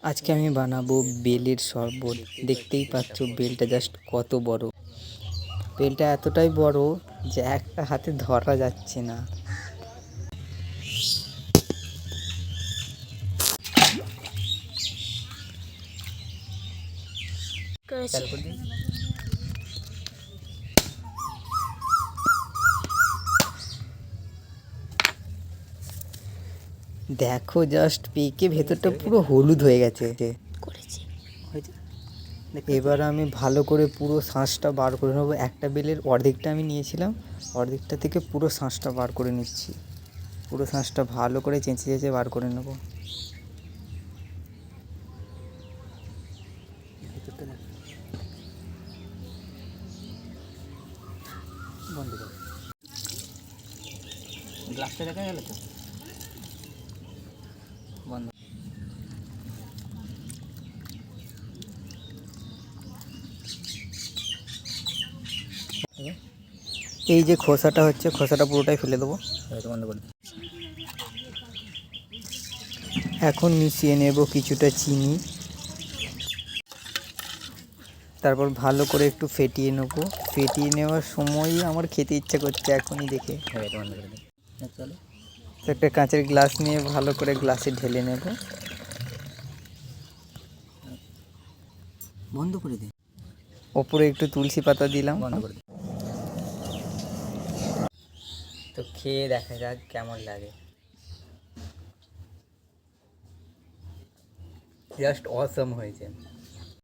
আজকে আমি বানাবো বেলের শরবত। দেখতেই পাচ্ছ বেলটা জাস্ট কত বড়। বেলটা এতটাই বড় যে একটা হাতে ধরা যাচ্ছে না। দেখো জাস্ট পেকে ভেতরটা পুরো হলুদ হয়ে গেছে। এবার আমি ভালো করে পুরো শাঁসটা বার করে নেবো। একটা বেলের অর্ধেকটা আমি নিয়েছিলাম, অর্ধেকটা থেকে পুরো শাঁসটা বার করে নিচ্ছি। পুরো শাঁসটা ভালো করে চেঁচে চেঁচে বার করে নেবো। বন্ধ করো, গ্লাসটা দেখা গেল তো বন্ধ। এই যে খোসাটা হচ্ছে, খোসাটা পুরোটাই ফেলে দেবো। বন্ধ করে এখন মিশিয়ে নেব কিছুটা চিনি, তারপর ভালো করে একটু ফেটিয়ে নেব। ফেটিয়ে নেওয়ার সময়ই আমার খেতে ইচ্ছা করছে এখনই দেখে। চলো, একটা কাঁচের গ্লাস নিয়ে ভালো করে গ্লাসে ঢেলে নেব। বন্ধ করে দিন। ওপরে একটু তুলসী পাতা দিলাম। তো খেয়ে দেখা যাক কেমন লাগে। জাস্ট অসম হয়েছে।